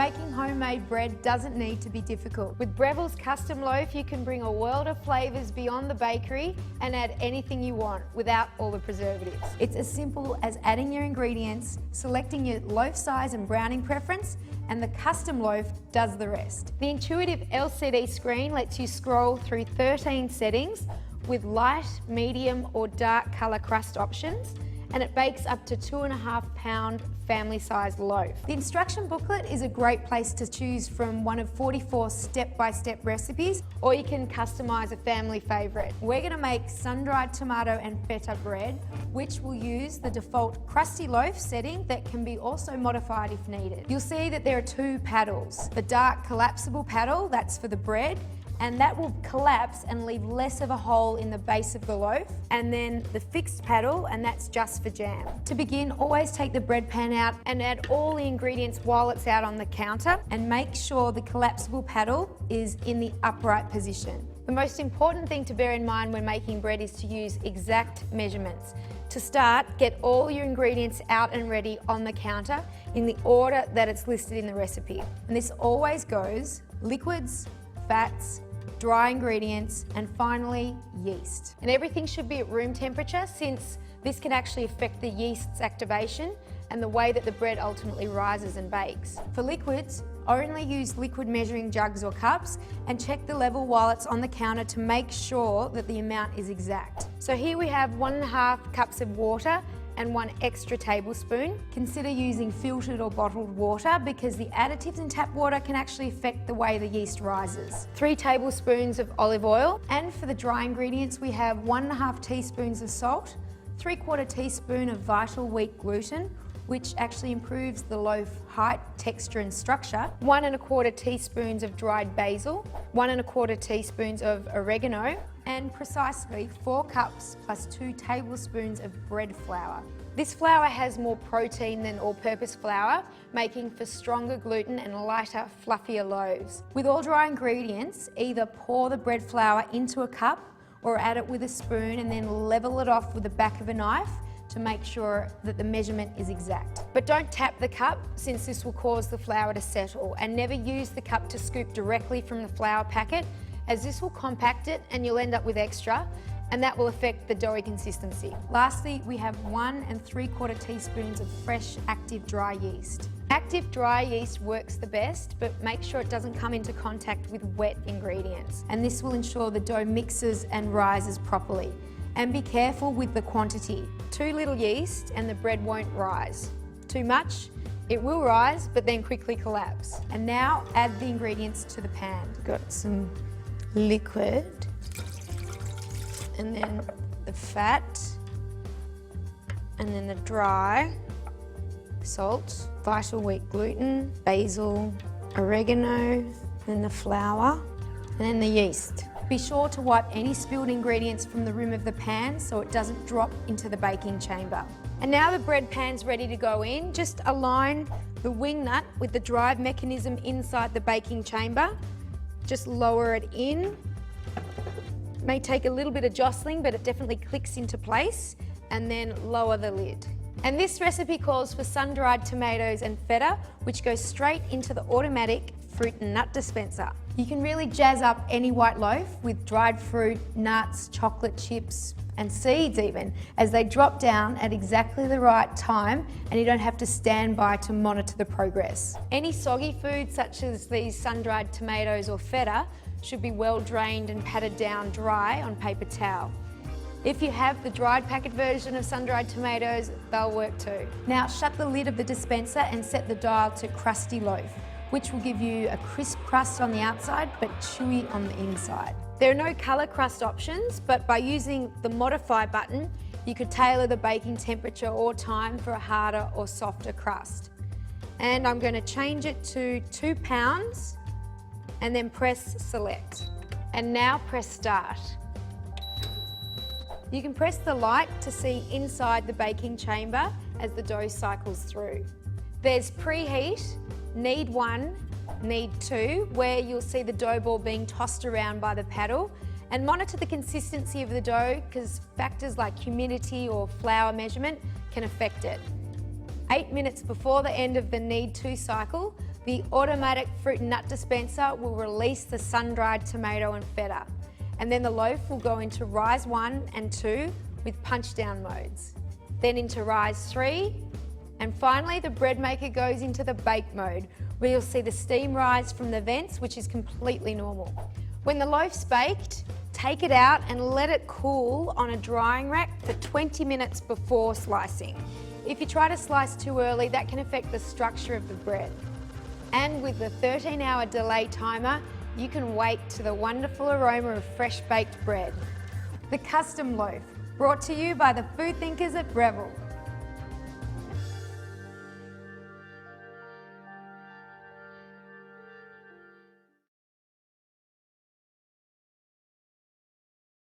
Making homemade bread doesn't need to be difficult. With Breville's Custom Loaf, you can bring a world of flavours beyond the bakery and add anything you want without all the preservatives. It's as simple as adding your ingredients, selecting your loaf size and browning preference, and the Custom Loaf does the rest. The intuitive LCD screen lets you scroll through 13 settings with light, medium or dark colour crust options, and it bakes up to 2.5 pound family-sized loaf. The instruction booklet is a great place to choose from one of 44 step-by-step recipes, or you can customise a family favourite. We're going to make sun-dried tomato and feta bread, which will use the default crusty loaf setting that can be also modified if needed. You'll see that there are two paddles. The dark collapsible paddle, that's for the bread, and that will collapse and leave less of a hole in the base of the loaf. And then the fixed paddle, and that's just for jam. To begin, always take the bread pan out and add all the ingredients while it's out on the counter, and make sure the collapsible paddle is in the upright position. The most important thing to bear in mind when making bread is to use exact measurements. To start, get all your ingredients out and ready on the counter in the order that it's listed in the recipe. And this always goes liquids, fats, dry ingredients, and finally yeast. And everything should be at room temperature, since this can actually affect the yeast's activation and the way that the bread ultimately rises and bakes. For liquids, only use liquid measuring jugs or cups, and check the level while it's on the counter to make sure that the amount is exact. So here we have 1.5 cups of water and 1 extra tablespoon. Consider using filtered or bottled water, because the additives in tap water can actually affect the way the yeast rises. 3 tablespoons of olive oil, and for the dry ingredients we have 1.5 teaspoons of salt, 3/4 teaspoon of vital wheat gluten, which actually improves the loaf height, texture and structure, 1.25 teaspoons of dried basil, 1.25 teaspoons of oregano, and precisely 4 cups plus 2 tablespoons of bread flour. This flour has more protein than all-purpose flour, making for stronger gluten and lighter, fluffier loaves. With all dry ingredients, either pour the bread flour into a cup or add it with a spoon and then level it off with the back of a knife to make sure that the measurement is exact. But don't tap the cup, since this will cause the flour to settle, and never use the cup to scoop directly from the flour packet, as this will compact it and you'll end up with extra, and that will affect the doughy consistency. Lastly, we have 1 3/4 teaspoons of fresh active dry yeast. Active dry yeast works the best, but make sure it doesn't come into contact with wet ingredients, and this will ensure the dough mixes and rises properly. And be careful with the quantity. Too little yeast and the bread won't rise. Too much, it will rise but then quickly collapse. And now add the ingredients to the pan. Got some liquid, and then the fat, and then the dry, salt, vital wheat gluten, basil, oregano, and the flour, and then the yeast. Be sure to wipe any spilled ingredients from the rim of the pan so it doesn't drop into the baking chamber. And now the bread pan's ready to go in. Just align the wing nut with the drive mechanism inside the baking chamber. Just lower it in. It may take a little bit of jostling, but it definitely clicks into place, and then lower the lid. And this recipe calls for sun-dried tomatoes and feta, which goes straight into the automatic fruit and nut dispenser. You can really jazz up any white loaf with dried fruit, nuts, chocolate chips, and seeds even, as they drop down at exactly the right time, and you don't have to stand by to monitor the progress. Any soggy food, such as these sun-dried tomatoes or feta, should be well drained and patted down dry on paper towel. If you have the dried packet version of sun-dried tomatoes, they'll work too. Now shut the lid of the dispenser and set the dial to crusty loaf, which will give you a crisp crust on the outside but chewy on the inside. There are no colour crust options, but by using the modify button, you could tailor the baking temperature or time for a harder or softer crust. And I'm going to change it to 2 pounds and then press select. And now press start. You can press the light to see inside the baking chamber as the dough cycles through. There's preheat, need 1, need 2, where you'll see the dough ball being tossed around by the paddle, and monitor the consistency of the dough, because factors like humidity or flour measurement can affect it. 8 minutes before the end of the need 2 cycle, The automatic fruit and nut dispenser will release the sun-dried tomato and feta, and then the loaf will go into rise 1 and 2 with punch down modes, then into rise 3, and finally the bread maker goes into the bake mode, where you'll see the steam rise from the vents, which is completely normal. When the loaf's baked, take it out and let it cool on a drying rack for 20 minutes before slicing. If you try to slice too early, that can affect the structure of the bread. And with the 13-hour delay timer, you can wake to the wonderful aroma of fresh baked bread. The Custom Loaf, brought to you by the food thinkers at Breville.